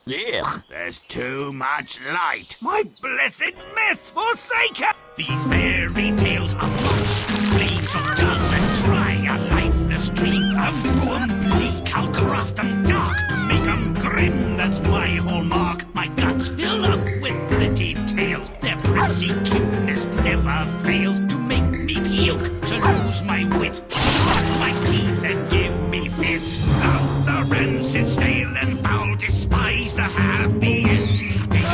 Ugh, there's too much light. My blessed mess forsaken! These fairy tales are much too plain, so dull and dry. A lifeless dream, a ruin bleak. I'll craft 'em dark to make 'em grim. That's my hallmark. My guts fill up with pretty tales. Their prissy cuteness never fails to make me puke, to lose my wits, to cut my teeth and give me fits. Out the rancid, stale and foul, despise the happy ending.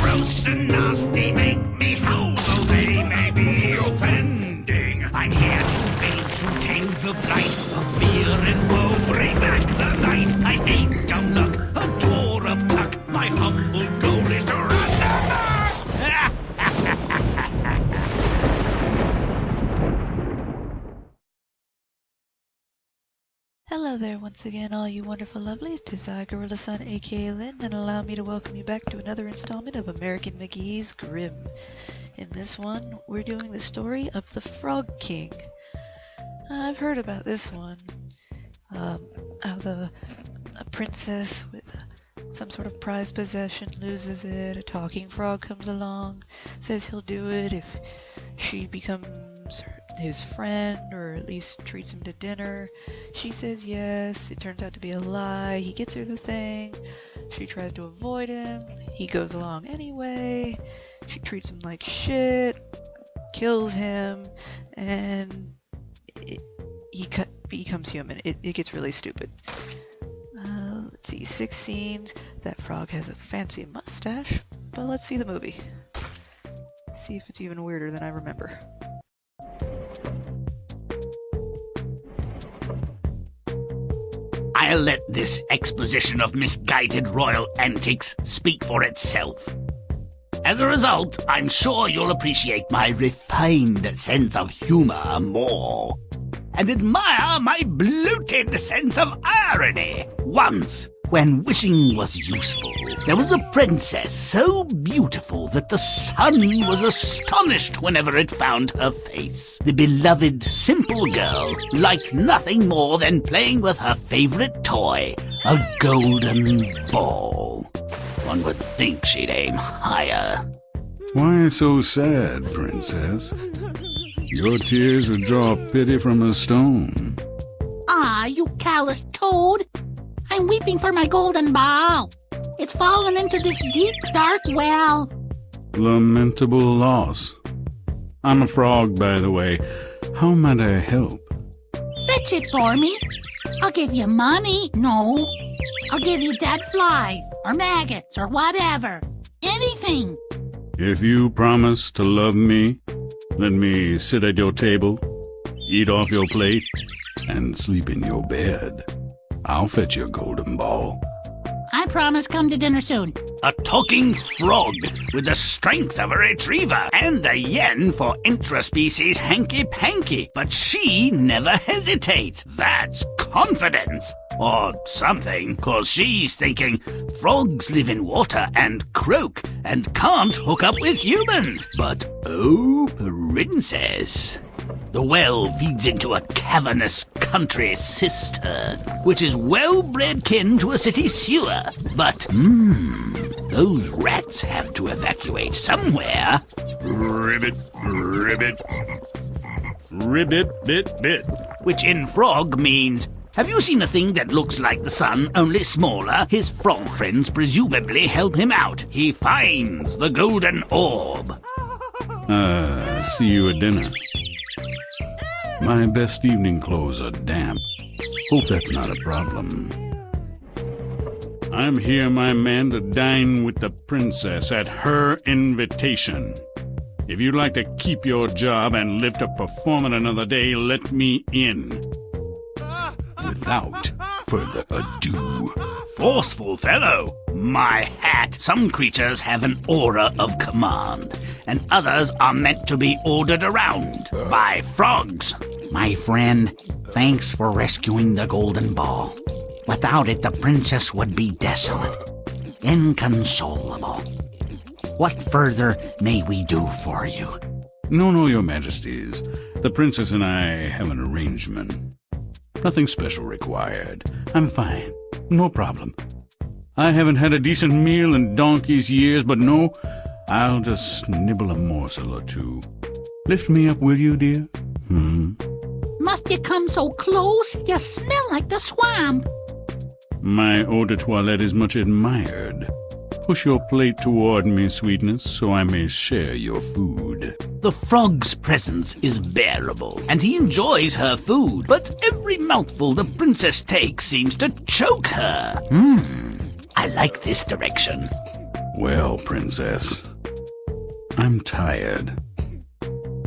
Gross and nasty make me howl, though they may be offending. I'm here to build true tales of light, of fear and woe, bring back the light. I ain't dumb luck, a door up tuck. My humble goal is to run the Hello there once again, all you wonderful lovelies. 'Tis I, Gorilla Son, aka Lynn, and allow me to welcome you back to another installment of American McGee's Grimm. In this one, we're doing the story of the Frog King. I've heard about this one. How a princess with some sort of prized possession loses it, a talking frog comes along, says he'll do it if she becomes his friend, or at least treats him to dinner. She says yes, it turns out to be a lie, he gets her the thing, she tries to avoid him, he goes along anyway, she treats him like shit, kills him, and he becomes human. It gets really stupid. Let's see, 6 scenes, that frog has a fancy mustache, but let's see the movie. See if it's even weirder than I remember. I'll let this exposition of misguided royal antics speak for itself. As a result, I'm sure you'll appreciate my refined sense of humor more, and admire my bloated sense of irony. Once, when wishing was useful, there was a princess so beautiful that the sun was astonished whenever it found her face. The beloved, simple girl liked nothing more than playing with her favorite toy, a golden ball. One would think she'd aim higher. Why so sad, princess? Your tears would draw pity from a stone. Ah, you callous toad! I'm weeping for my golden ball. It's fallen into this deep, dark well. Lamentable loss. I'm a frog, by the way. How might I help? Fetch it for me. I'll give you money. No. I'll give you dead flies, or maggots, or whatever. Anything. If you promise to love me, let me sit at your table, eat off your plate, and sleep in your bed. I'll fetch your golden ball. I promise come to dinner soon. A talking frog with the strength of a retriever and a yen for intraspecies hanky-panky. But she never hesitates. That's confidence. Or something, 'cause she's thinking frogs live in water and croak and can't hook up with humans. But oh, princess, the well feeds into a cavernous country cistern, which is well-bred kin to a city sewer. But, those rats have to evacuate somewhere. Ribbit, ribbit. Ribbit, bit, bit. Which in frog means, have you seen a thing that looks like the sun, only smaller? His frog friends presumably help him out. He finds the golden orb. See you at dinner. My best evening clothes are damp. Hope that's not a problem. I'm here, my man, to dine with the princess at her invitation. If you'd like to keep your job and live to perform it another day, let me in. Without further ado. Forceful fellow. My hat. Some creatures have an aura of command, and others are meant to be ordered around by frogs. My friend, thanks for rescuing the golden ball. Without it, the princess would be desolate, inconsolable. What further may we do for you? No, your majesties. The princess and I have an arrangement. Nothing special required. I'm fine. No problem. I haven't had a decent meal in donkey's years, but no, I'll just nibble a morsel or two. Lift me up, will you, dear? Must you come so close? You smell like the swamp. My eau de toilette is much admired. Push your plate toward me, sweetness, so I may share your food. The frog's presence is bearable, and he enjoys her food, but every mouthful the princess takes seems to choke her. I like this direction. Well, princess, I'm tired.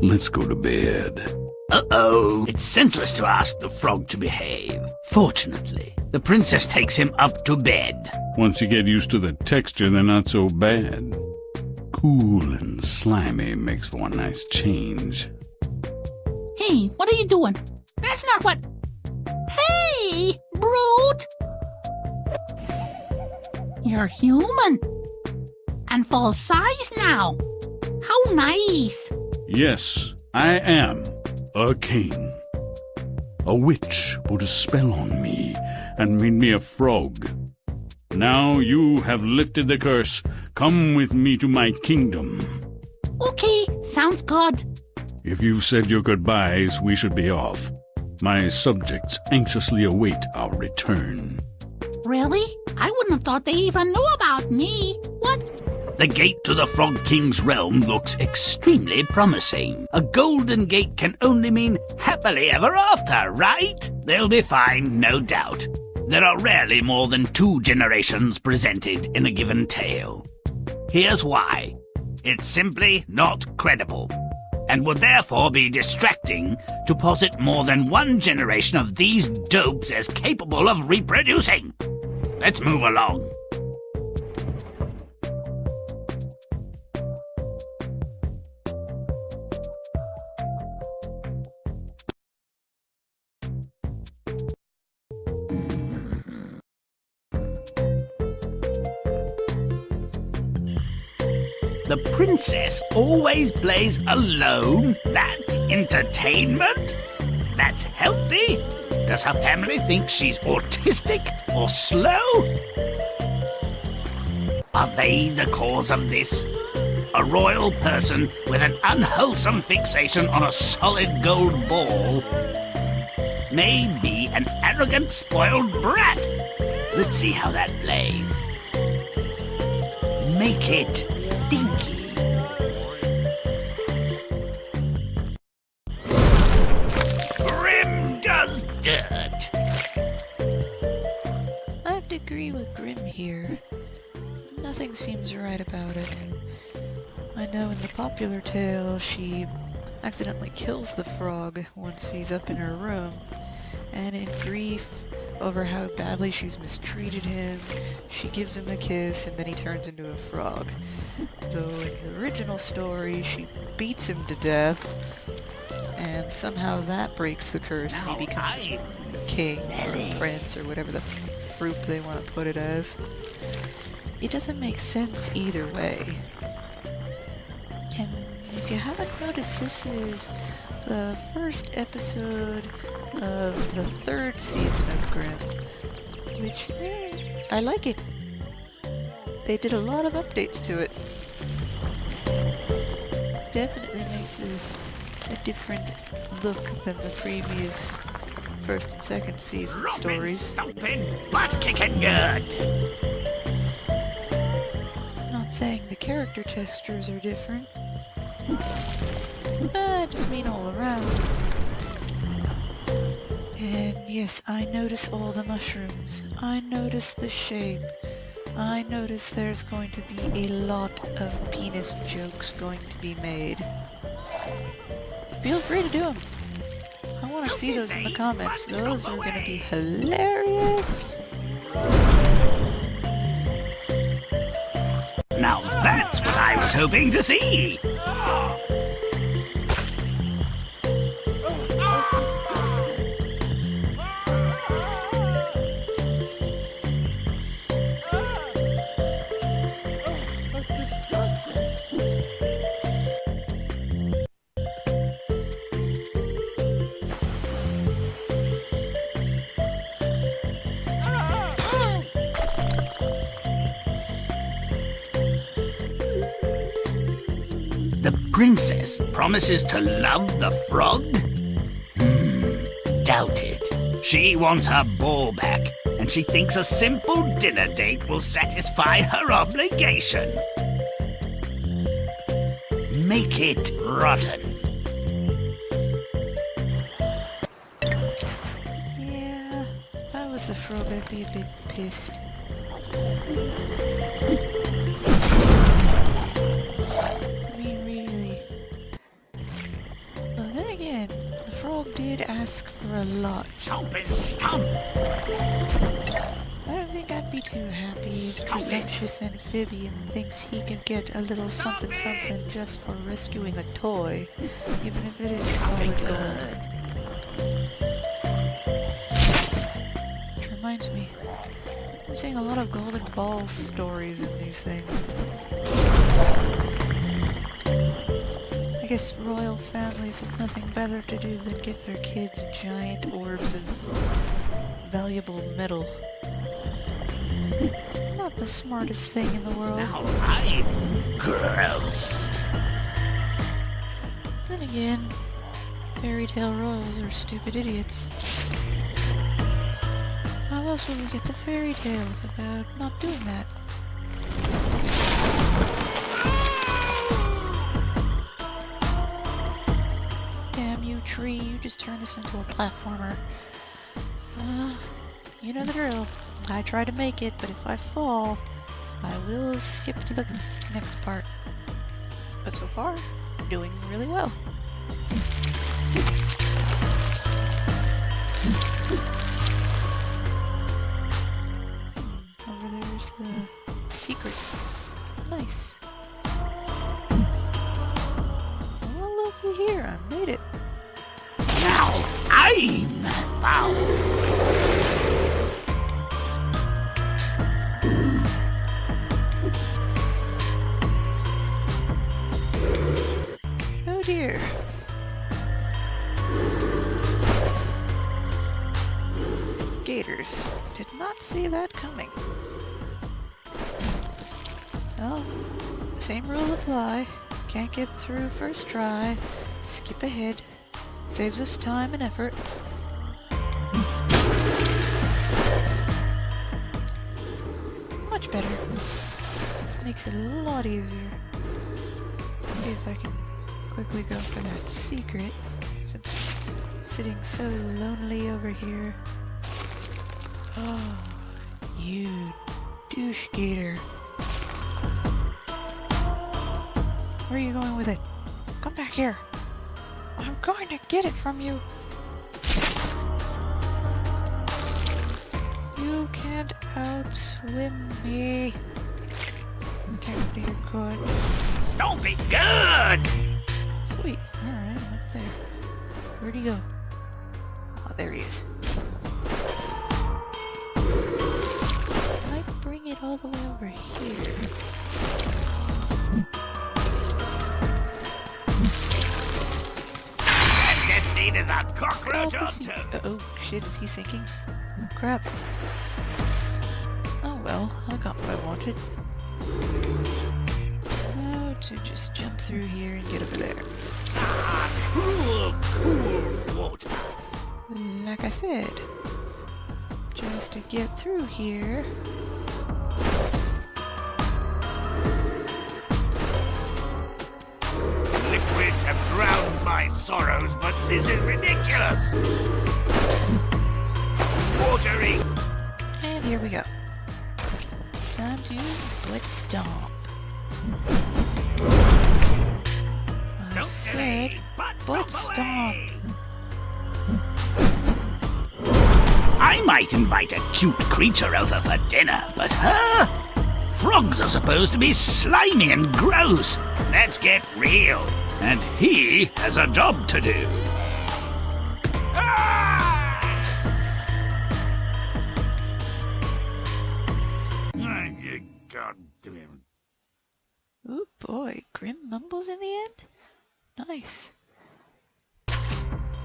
Let's go to bed. Uh-oh. It's senseless to ask the frog to behave. Fortunately, the princess takes him up to bed. Once you get used to the texture, they're not so bad. Cool and slimy makes for a nice change. Hey, what are you doing? That's not what... Hey, brute! You're human. And full size now. How nice. Yes, I am a king. A witch put a spell on me and made me a frog. Now you have lifted the curse. Come with me to my kingdom. Okay, sounds good. If you've said your goodbyes, we should be off. My subjects anxiously await our return. Really? I wouldn't have thought they even knew about me. What? The gate to the Frog King's realm looks extremely promising. A golden gate can only mean happily ever after, right? They'll be fine, no doubt. There are rarely more than 2 generations presented in a given tale. Here's why. It's simply not credible, and would therefore be distracting to posit more than 1 generation of these dopes as capable of reproducing. Let's move along. The princess always plays alone? That's entertainment? That's healthy? Does her family think she's autistic or slow? Are they the cause of this? A royal person with an unwholesome fixation on a solid gold ball? Maybe an arrogant, spoiled brat? Let's see how that plays. Make it stinky. Grimm does dirt. I have to agree with Grimm here. Nothing seems right about it. I know in the popular tale she accidentally kills the frog once he's up in her room, and in grief over how badly she's mistreated him, she gives him a kiss and then he turns into a frog. Though in the original story, she beats him to death, and somehow that breaks the curse and he becomes king or prince or whatever the fruit they want to put it as. It doesn't make sense either way. And if you haven't noticed, this is the first episode of the 3rd season of Grimm, which, I like it. They did a lot of updates to it. Definitely makes a different look than the previous 1st and 2nd season stories. Stomping, butt-kicking good. Not saying the character textures are different. I just mean all around. And yes, I notice all the mushrooms. I notice the shape. I notice there's going to be a lot of penis jokes going to be made. Feel free to do them. I want to see those in the comments. Those are going to be hilarious. Now that's what I was hoping to see. The princess promises to love the frog? Doubt it. She wants her ball back, and she thinks a simple dinner date will satisfy her obligation. Make it rotten. Yeah, if I was the frog, I'd be a bit pissed. I mean, really. But then again, the frog did ask for a lot. Chomp and stomp. I don't think I'd be too happy if the presumptuous amphibian thinks he can get a little something something just for rescuing a toy, even if it is solid gold. Which reminds me, I'm seeing a lot of golden ball stories in these things. I guess royal families have nothing better to do than give their kids giant orbs of valuable metal. Not the smartest thing in the world. Now I'm gross. Then again, fairy tale royals are stupid idiots. How else will we get the fairy tales about not doing that? Damn you, tree, you just turned this into a platformer. You know the drill. I try to make it, but if I fall, I will skip to the next part. But so far, doing really well. Over there's the secret. Nice. Oh, looky here, I made it. Now I'm foul. Oh dear. Gators. Did not see that coming. Well, same rule apply. Can't get through first try. Skip ahead. Saves us time and effort. Much better. Makes it a lot easier. Let's see if I can quickly go for that secret, since it's sitting so lonely over here. Oh, you douche gator. Where are you going with it? Come back here. I'm going to get it from you. You can't outswim me. Technically, you could. Don't be good. Sweet. Alright, I'm up there. Where'd he go? Oh, there he is. Might bring it all the way over here. Destined as a cockroach on toast. Oh shit, is he sinking? Crap. Oh well, I got what I wanted. Now to just jump through here and get over there. Cool, cool water. Like I said, just to get through here. Liquids have drowned my sorrows, but this is ridiculous. Watering. And here we go. Time to butt-stomp. I Don't said delay, butt-stomp. I might invite a cute creature over for dinner, but her? Frogs are supposed to be slimy and gross. Let's get real. And he has a job to do. Ah! God damn. Ooh boy, Grimm mumbles in the end? Nice.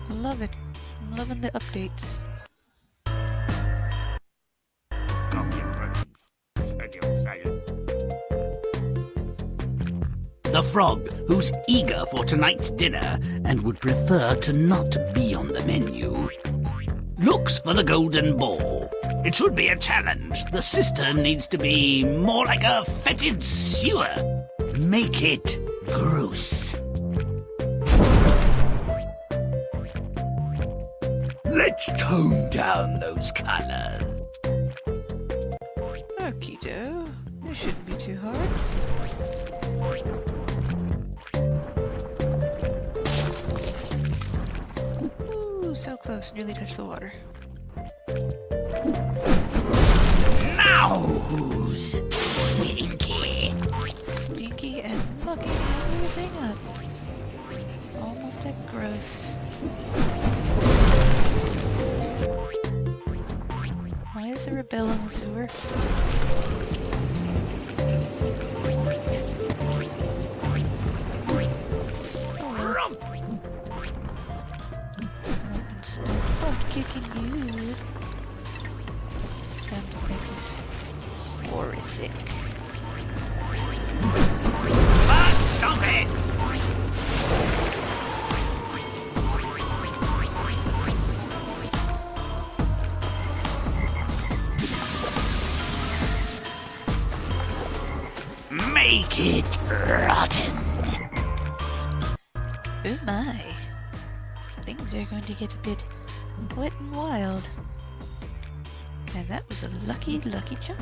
Love it. I'm loving the updates. The the frog who's eager for tonight's dinner and would prefer to not be on the menu. Looks for the golden ball. It should be a challenge. The cistern needs to be more like a fetid sewer. Make it gross. Let's tone down those colors. Okie doke. This shouldn't be too hard. Ooh, so close. Nearly touched the water. Now who's stinky? Stinky and mucking everything up. Almost at gross. Why is there a bell in the sewer? Oh well. Stop butt kicking you. Time to make this horrific. Butt-stomp it! Make it rotten. Oh my. Things are going to get a bit wet and wild. And that was a lucky, lucky jump.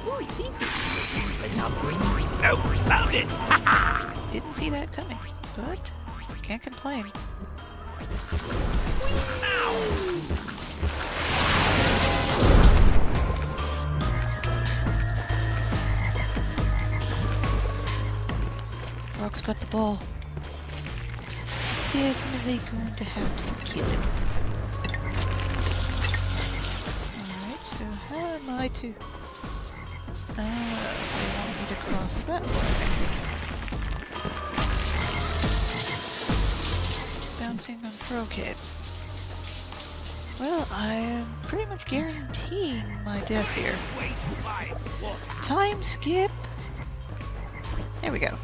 Ooh, you see? What's up, Grimm? No, found it. Didn't see that coming, but can't complain. Frog's got the ball. Definitely going to have to kill him. Alright, so how am I to... they want me to cross that way. Bouncing on frog heads. Well, I am pretty much guaranteeing my death here. Time skip! There we go.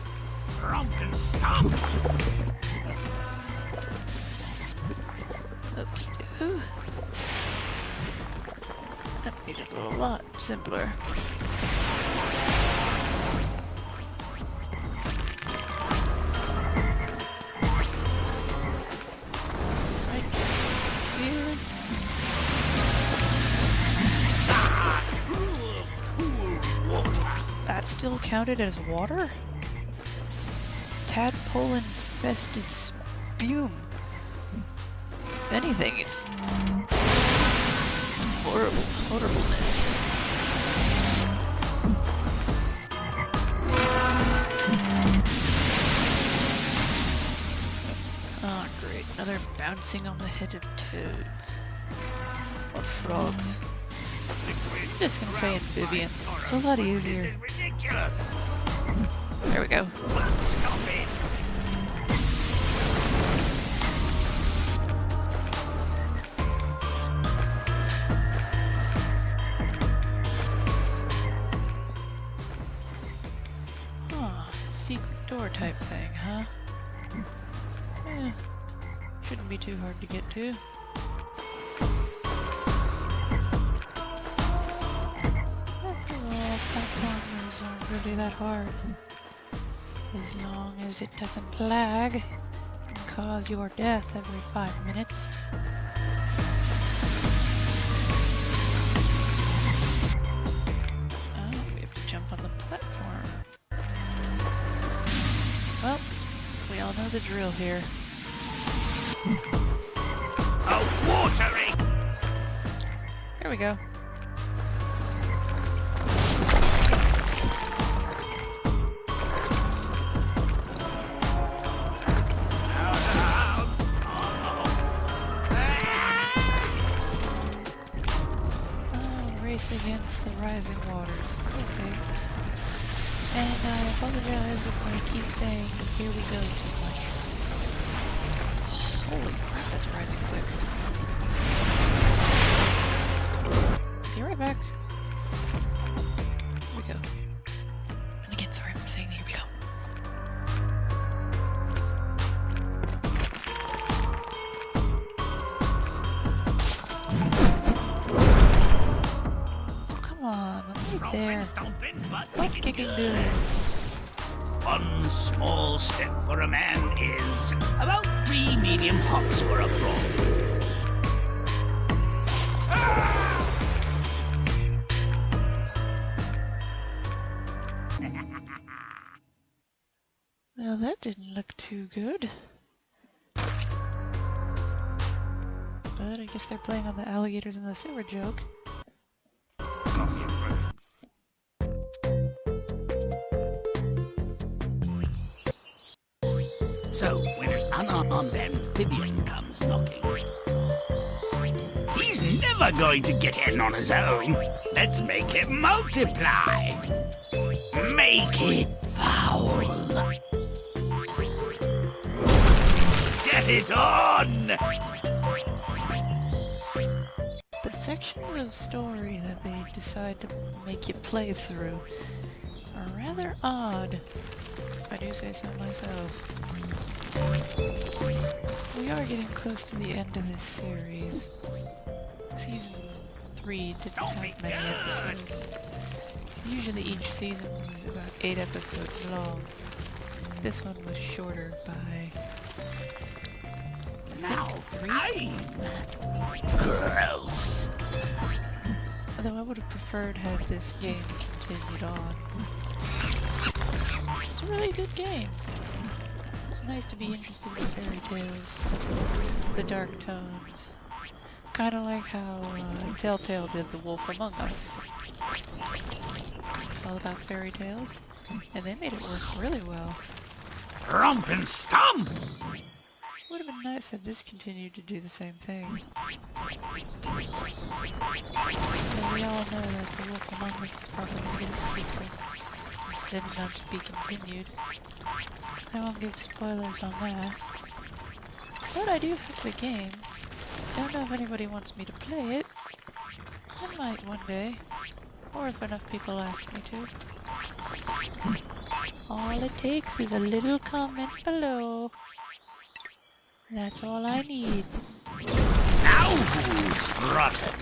Okie-do. That made it a lot simpler. Right, just here. That still counted as water? It's tadpole-infested spume. If anything, it's horrible, horribleness. Oh, great. Another bouncing on the head of toads. Or frogs. I'm just gonna say amphibian. It's a lot easier. There we go. Stop it. Secret door type thing, huh? Eh, shouldn't be too hard to get to. After all, platformers aren't really that hard. As long as it doesn't lag and cause your death every 5 minutes. Oh, we have to jump on the platform. Well, we all know the drill here. Oh, watering! There we go. Race against the rising waters. Okay. And I apologize if I keep saying, here we go too much. Holy crap, that's rising quick. Be right back. there. Stomping, but Butt kicking dude. one small step for a man is about 3 medium hops for a frog. Well, that didn't look too good. But I guess they're playing on the alligators in the sewer joke. So, when an unarmed amphibian comes knocking, he's never going to get in on his own. Let's make it multiply. Make it foul. Get it on! The sections of story that they decide to make you play through are rather odd, if I do say so myself. We are getting close to the end of this series. Season 3 didn't have many episodes. Usually each season was about 8 episodes long. This one was shorter by... Now, 3? Gross. Although I would have preferred had this game continued on. It's a really good game. It's nice to be interested in fairy tales. The dark tones. Kinda like how Telltale did The Wolf Among Us. It's all about fairy tales, and they made it work really well. Romp and stomp! Would have been nice if this continued to do the same thing. But we all know that The Wolf Among Us is probably going to get a sequel, since it didn't have to be continued. I won't give spoilers on that. But I do have the game. Don't know if anybody wants me to play it. I might one day. Or if enough people ask me to. All it takes is a little comment below. That's all I need. Now who's rotten?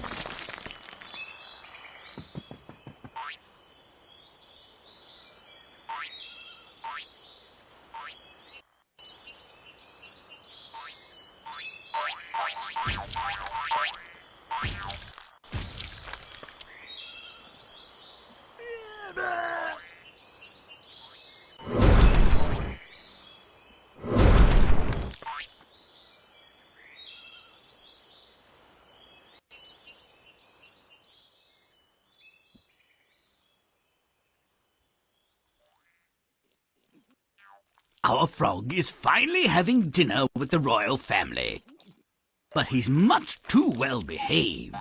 Our frog is finally having dinner with the royal family. But he's much too well behaved.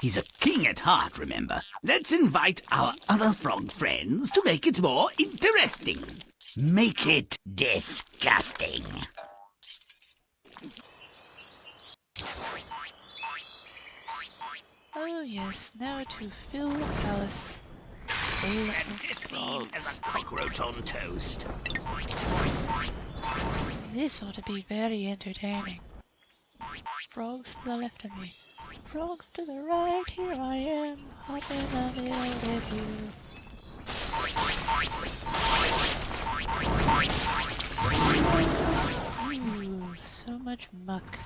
He's a king at heart, remember. Let's invite our other frog friends to make it more interesting. Make it disgusting. Oh yes, now to fill the palace. Full of frogs. As a cockroach on toast. This ought to be very entertaining. Frogs to the left of me. Frogs to the right, here I am, hopping on the with you. Ooh, so much muck.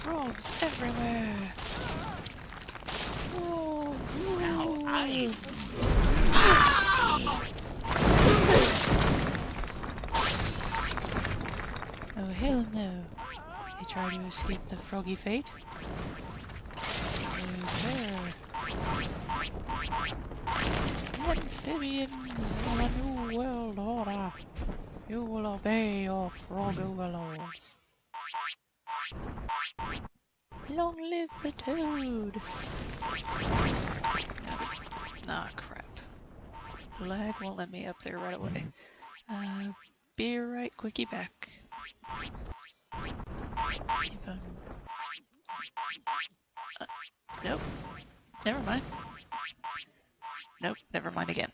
Frogs everywhere. Oh, Now I'm oh hell no. You try to escape the froggy fate? No sir. Amphibians of a new world order. You will obey your frog overlords. Long live the toad! Ah, crap. The lag won't let me up there right away. Be right quickie back. If I'm... nope. Never mind. Nope, never mind again.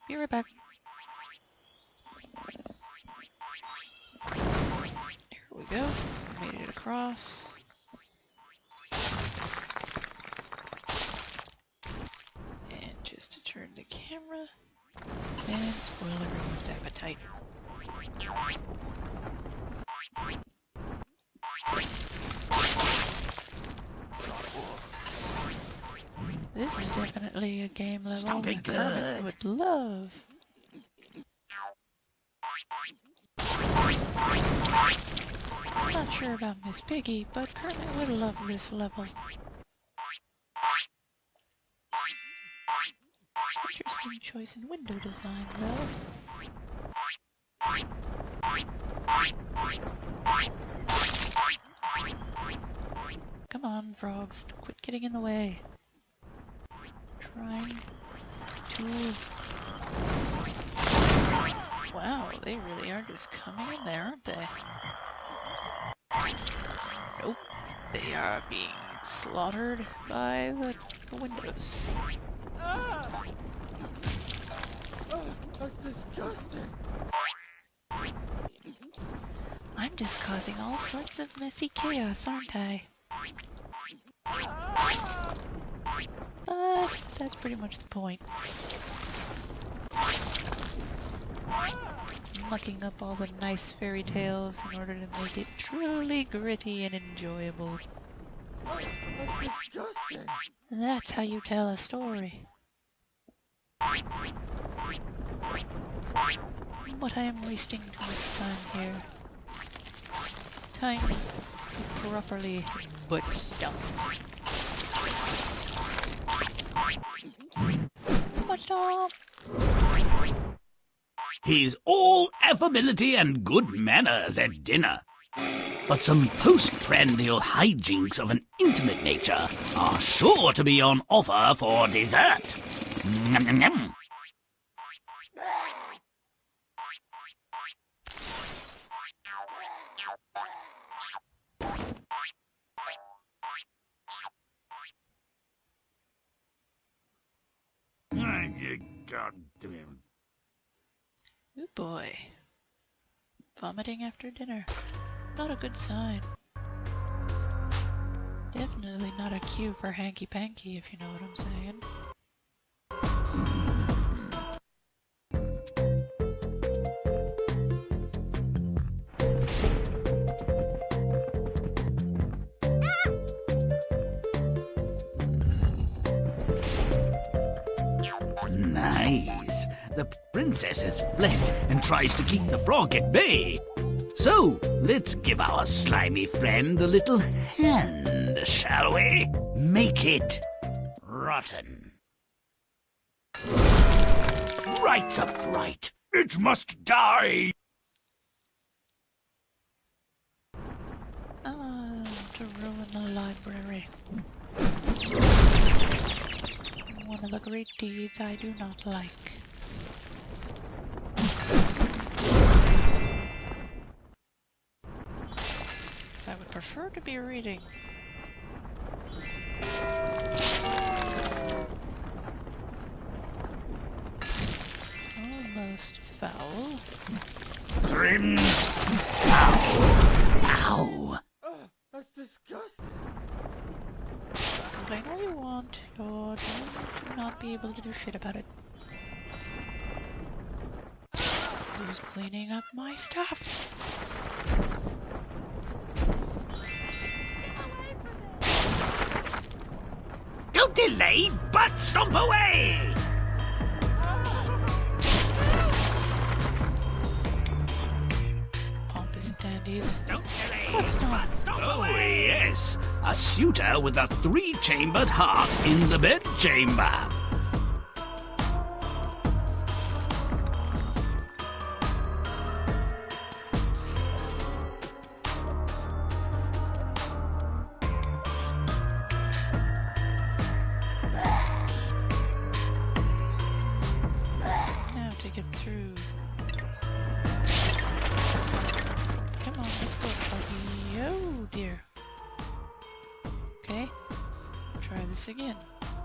Be right back. There we we go. Made it across. And just to turn the camera and spoil everyone's appetite. This is definitely a game level Stomping that Kermit would love. I'm not sure about Miss Piggy, but Kermit would love this level. Interesting choice in window design, though. Come on, frogs, quit getting in the way. Trying to... Wow, they really are just coming in there, aren't they? Nope, they are being slaughtered by the windows. Ah! Oh, that's disgusting. I'm just causing all sorts of messy chaos, aren't I? But that's pretty much the point. Mucking up all the nice fairy tales in order to make it truly gritty and enjoyable. Oh, that's disgusting. That's how you tell a story. But I am wasting too much time here. Time to properly butt-stomp. Butt-stomp! He's all affability and good manners at dinner. But some post-prandial hijinks of an intimate nature are sure to be on offer for dessert. Nom, nom, nom. God damn. Ooh boy. Vomiting after dinner. Not a good sign. Definitely not a cue for hanky-panky, if you know what I'm saying. Nice. The princess has fled and tries to keep the frog at bay. So, let's give our slimy friend a little hand, shall we? Make it rotten. Rights of right. It must die. To ruin the library. One of the great deeds I do not like. So I would prefer to be reading. Almost foul. Grimm's pow. Pow. Oh, that's disgusting. Complain all you want, you're going to not be able to do shit about it. Who's cleaning up my stuff? Don't delay, but stomp away! Pompous dandies. Don't delay, But but stomp away! Yes, a suitor with a three-chambered heart in the bedchamber. Now to get through. Come on, let's go, puppy. Oh dear. Okay. Try this again.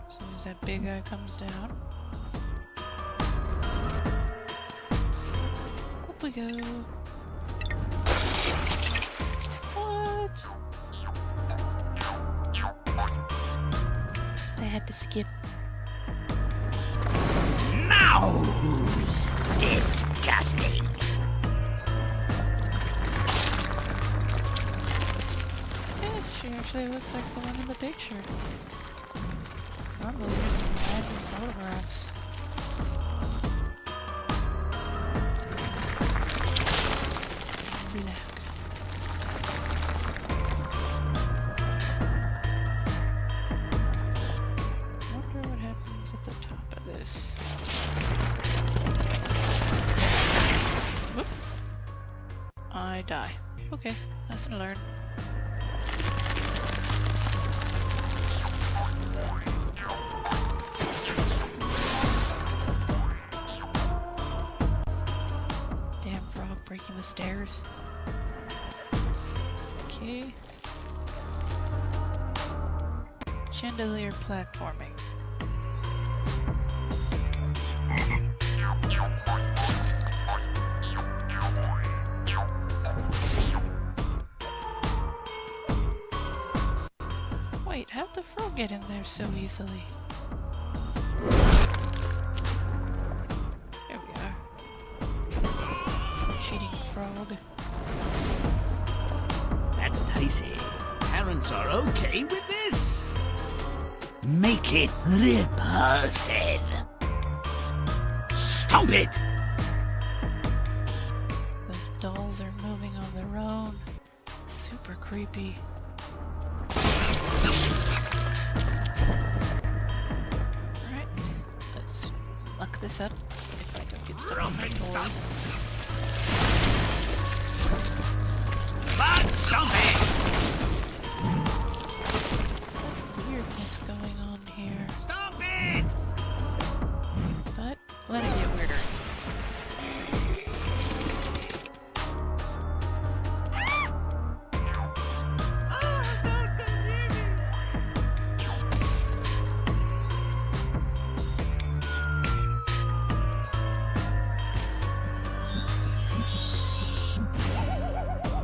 As soon as that big guy comes down. Up we go. had to skip. Mouse! Disgusting! Yeah, she actually looks like the one in the picture. Normally there's some random photographs. Black. Wonder what happens at the top of this. Whoop. I die. Okay, lesson learned. Damn frog breaking the stairs. Okay. Chandelier platforming. Wait, how'd the frog get in there so easily? There we are. Cheating frog. That's dicey. Parents are okay with this? Make it repulsive. Stomp it! Those dolls are moving on their own. Super creepy. Alright, let's muck this up if I don't get stuck on my toys. Butt-stomp it! Such weirdness going on here. Stop it! But let it get weirder.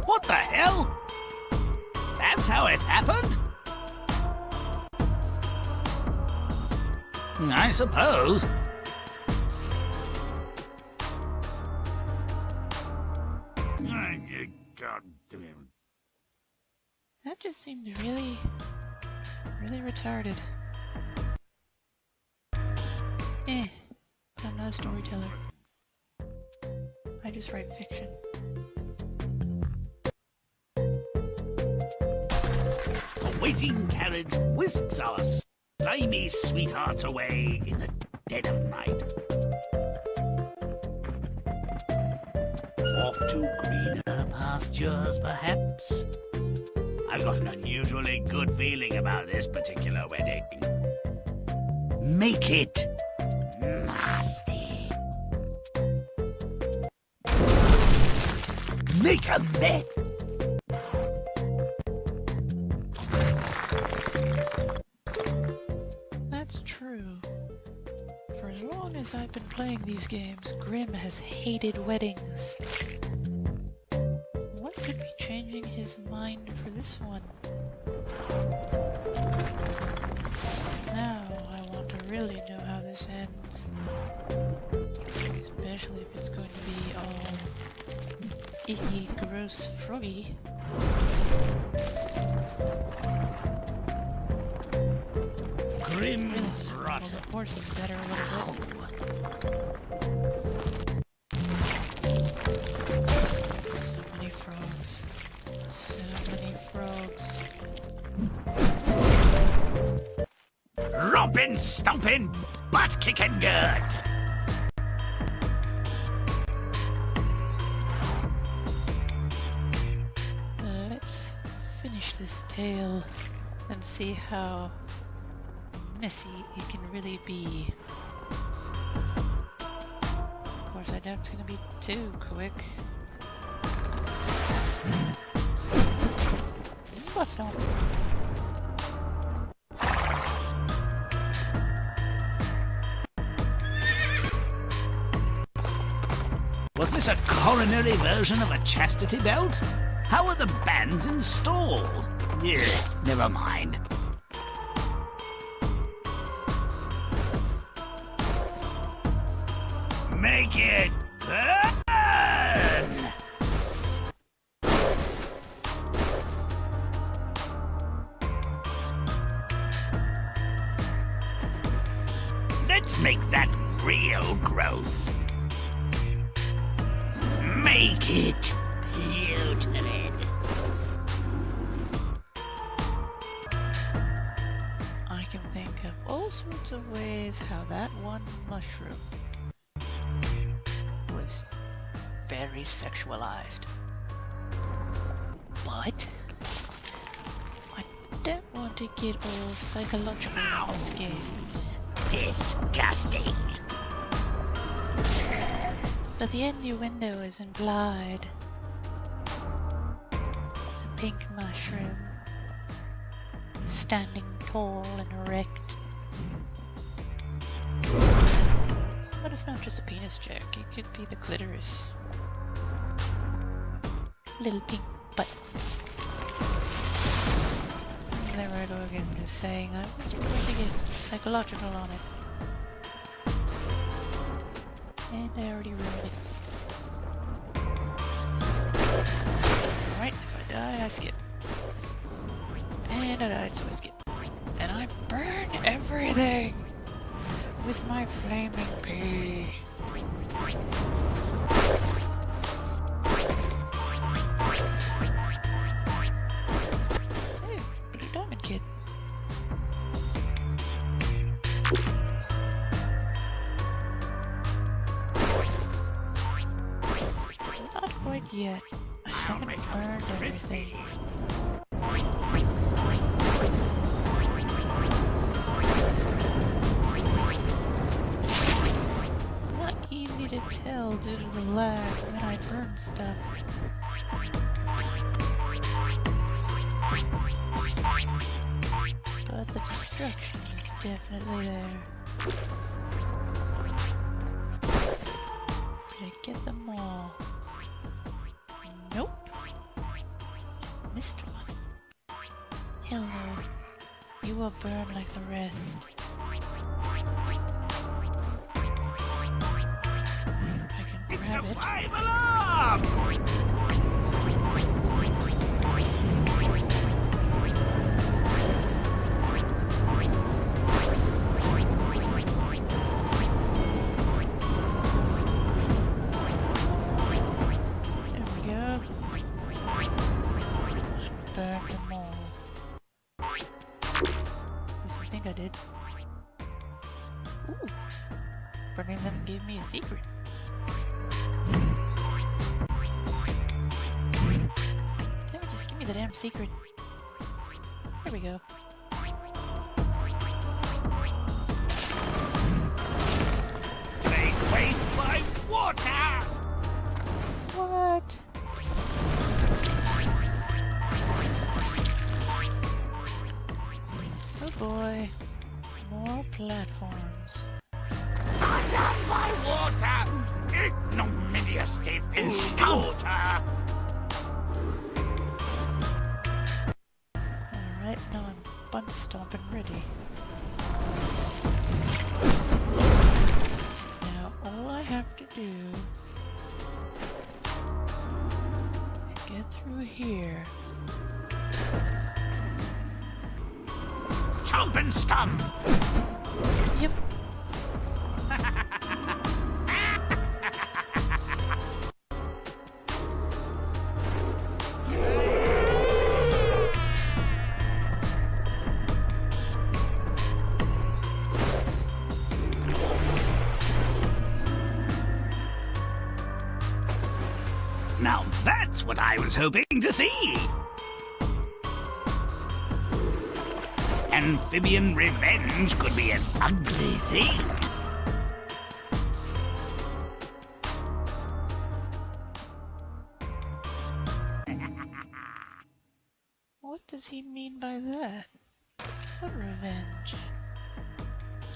What the hell? That's how it happened? I suppose. God damn. That just seems really retarded. I'm not a storyteller. I just write fiction. A waiting carriage whisks our slimy sweethearts away in the dead of night. Off to greener pastures, perhaps? I've got an unusually good feeling about this particular wedding. Make it nasty. Make a mess. That's true. For as long as I've been playing these games, Grimm has hated weddings. What could be changing his mind for this one? Now I want to really know how this ends. Especially if it's going to be all icky, gross, froggy. Grim Well, rotten. the horse is better a little bit. So many frogs. So many frogs. Rompin', stompin', butt kicking good. Let's finish this tale and see how messy it can really be. Of course, I doubt it's gonna be too quick. Butt-stomp. Was this a coronary version of a chastity belt? How are the bands installed? Yeah, never mind. Make it burn! Let's make that real gross. Make it putrid. I can think of all sorts of ways how that one mushroom was very sexualized. But I don't want to get all psychological in this game. Disgusting. But the innuendo is implied. The pink mushroom, standing tall and erect. But it's not just a penis joke, it could be the clitoris. Little pink butt. There I go again, just saying I wasn't going to get psychological on it. And I already ruined it. Alright, if I die, I skip. And I died, so I skip. And I burn everything with my flaming pea. Hey, Blue Diamond Kid. Not quite yet. I haven't burned everything. It's not easy to tell due to the lag when I burn stuff. But the destruction is definitely there. Did I get them all? Nope. Missed one. Hello. You will burn like the rest. If I can grab it. Survival alarm! There we go. Burn them all. Yes, I think I did. Ooh. Burning them gave me a secret. Damn it, just give me the damn secret. There we go. They waste my water! What? Oh boy. More platforms. I love my water! Ignominious water! Alright, now I'm butt-stomping ready. Now all I have to do is get through here. Chomp and stomp! Yep. Now that's what I was hoping to see! Amphibian revenge could be an ugly thing. What does he mean by that? What revenge?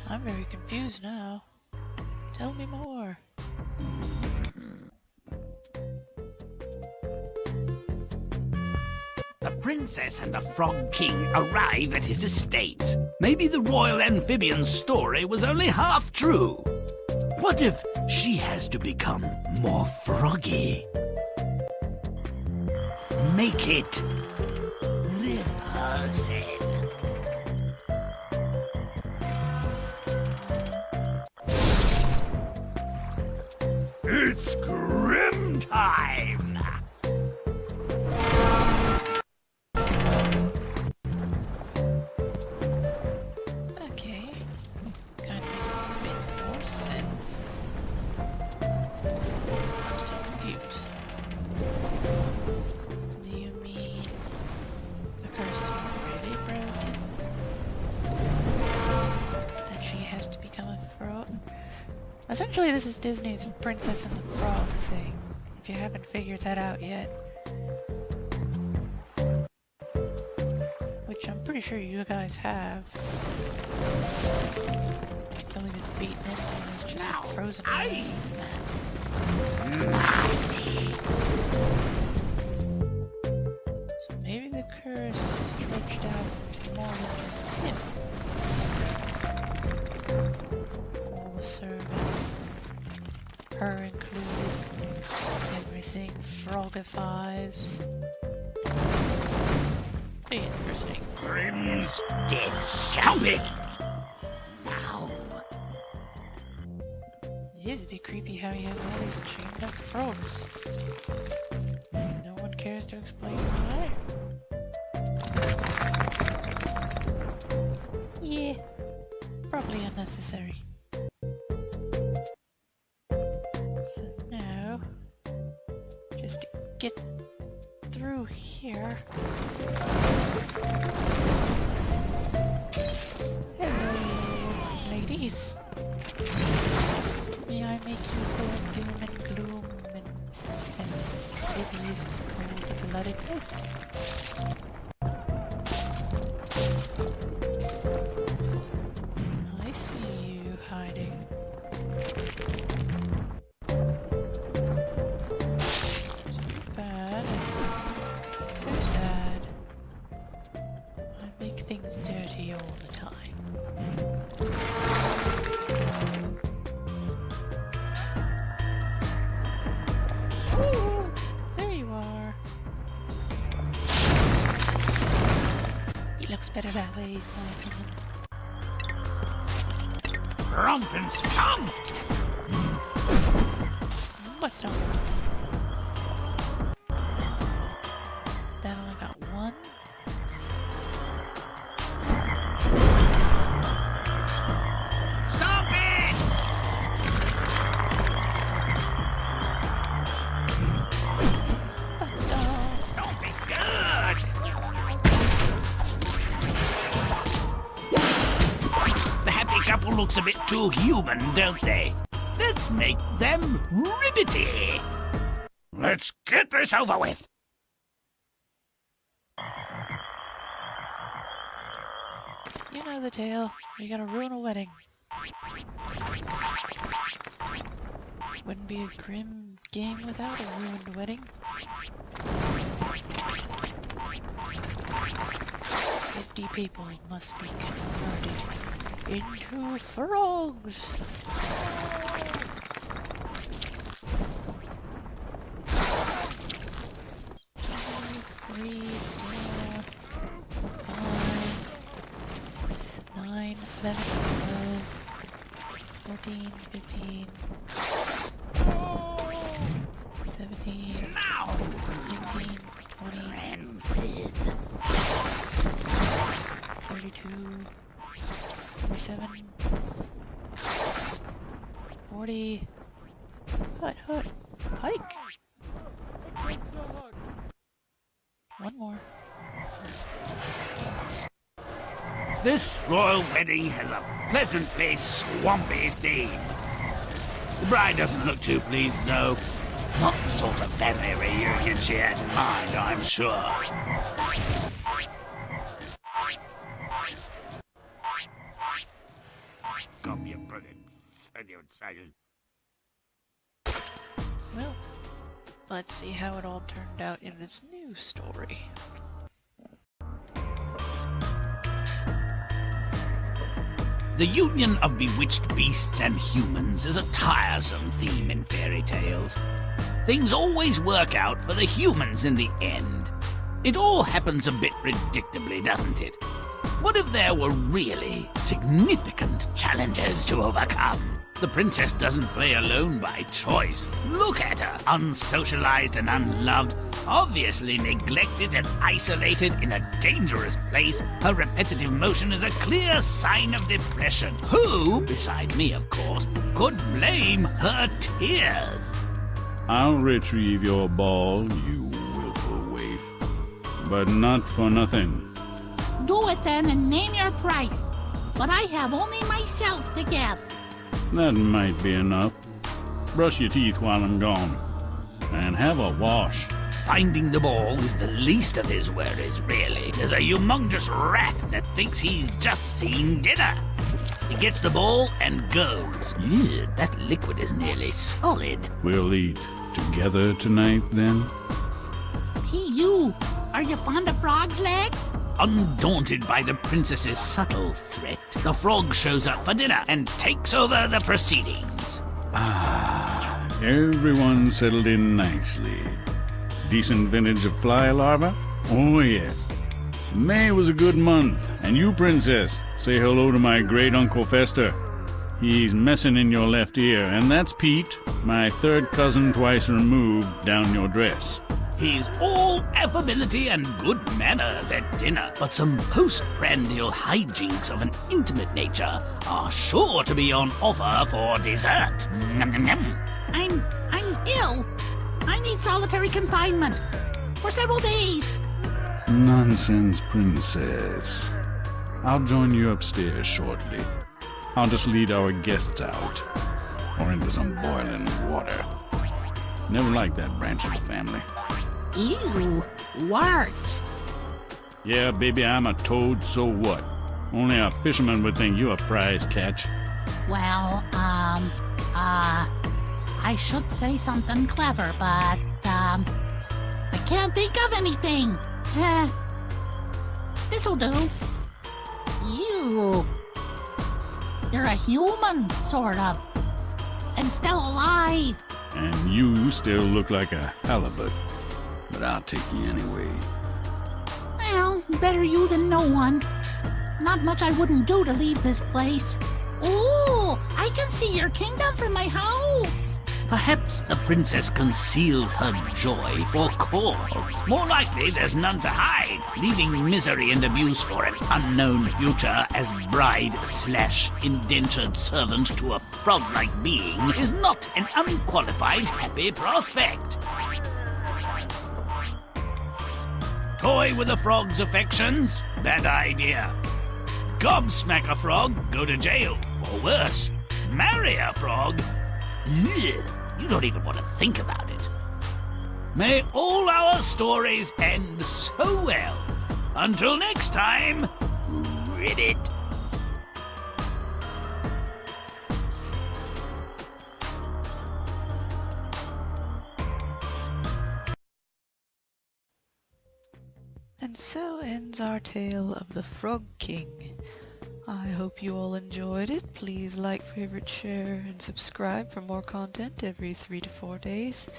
I'm very confused now. Tell me more. The princess and the frog king arrive at his estate. Maybe the royal amphibian story was only half true. What if she has to become more froggy? Make it repulsive. It's Grimm time! Okay. Kind of makes a bit more sense. I'm still confused. Do you mean the curse is not really broken? That she has to become a frog? Essentially, this is Disney's Princess and the Frog thing, if you haven't figured that out yet. Which I'm pretty sure you guys have. Still even beaten into it's just Now, frozen. Nasty. So maybe the curse stretched out to more than just him. All the servants, her included, everything frogifies. Be interesting. Grimm's disgusting. Now, It is a bit creepy how he has all these chained up frogs. No one cares to explain why. Yeah, probably unnecessary. So now, just to get through here. Hello, ladies. May I make you feel doom and gloom and hideous cold-bloodedness? I see you hiding. Too bad. So sad. I make things dirty all the time. There you are. He looks better that way, in my opinion. romp and stomp. What's up? That only got one. Stop it! Butt-stomp. Don't be good! The happy couple looks a bit too human, don't they? Let's make them ribbity! Let's get this over with! You know the tale. You gotta ruin a wedding. Wouldn't be a grim game without a ruined wedding. 50 people must be converted into frogs. 3, 4, 5, 9, 11, 12, 14, 15, 17, Now! 19, 20, Renfrid. 32, 37, 40. Hut, hike. One more. This royal wedding has a pleasantly swampy theme. The bride doesn't look too pleased, though. Not the sort of family reunion she had in mind, I'm sure. Come here, brilliant. Well, let's see how it all turned out in this new story. The union of bewitched beasts and humans is a tiresome theme in fairy tales. Things always work out for the humans in the end. It all happens a bit predictably, doesn't it? What if there were really significant challenges to overcome? The princess doesn't play alone by choice. Look at her, unsocialized and unloved, obviously neglected and isolated in a dangerous place. Her repetitive motion is a clear sign of depression. Who, beside me of course, could blame her tears? I'll retrieve your ball, you willful waif. But not for nothing. Do it then and name your price. But I have only myself to give. That might be enough. Brush your teeth while I'm gone. And have a wash. Finding the ball is the least of his worries, really. There's a humongous rat that thinks he's just seen dinner. He gets the ball and goes. Ew, that liquid is nearly solid. We'll eat together tonight, then? Hey, you. Are you fond of frogs' legs? Undaunted by the princess's subtle threat, the frog shows up for dinner and takes over the proceedings. Everyone settled in nicely. Decent vintage of fly larvae? Oh, yes. May was a good month. And you, princess, say hello to my great-uncle Fester. He's messing in your left ear, and that's Pete, my third cousin twice removed, down your dress. He's all affability and good manners at dinner, but some postprandial hijinks of an intimate nature are sure to be on offer for dessert. Nom, nom, nom. I'm ill. I need solitary confinement for several days. Nonsense, princess. I'll join you upstairs shortly. I'll just lead our guests out, or into some boiling water. Never liked that branch of the family. Ew, warts. Yeah, baby, I'm a toad, so what? Only a fisherman would think you a prize catch. Well, I should say something clever, but, I can't think of anything. This'll do. You. You're a human, sort of. And still alive. And you still look like a halibut. But I'll take you anyway. Well, better you than no one. Not much I wouldn't do to leave this place. Ooh, I can see your kingdom from my house. Perhaps the princess conceals her joy for cause. More likely there's none to hide, leaving misery and abuse for an unknown future as bride/indentured servant to a frog-like being is not an unqualified happy prospect. Toy with a frog's affections? Bad idea. Gobsmack a frog, go to jail. Or worse, marry a frog? Ugh, you don't even want to think about it. May all our stories end so well. Until next time, read it. And so ends our tale of the Frog King. I hope you all enjoyed it. Please like, favorite, share, and subscribe for more content every 3 to 4 days.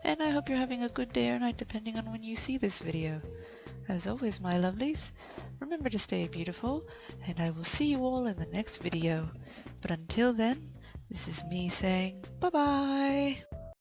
And I hope you're having a good day or night depending on when you see this video. As always, my lovelies, remember to stay beautiful, and I will see you all in the next video. But until then, this is me saying bye-bye!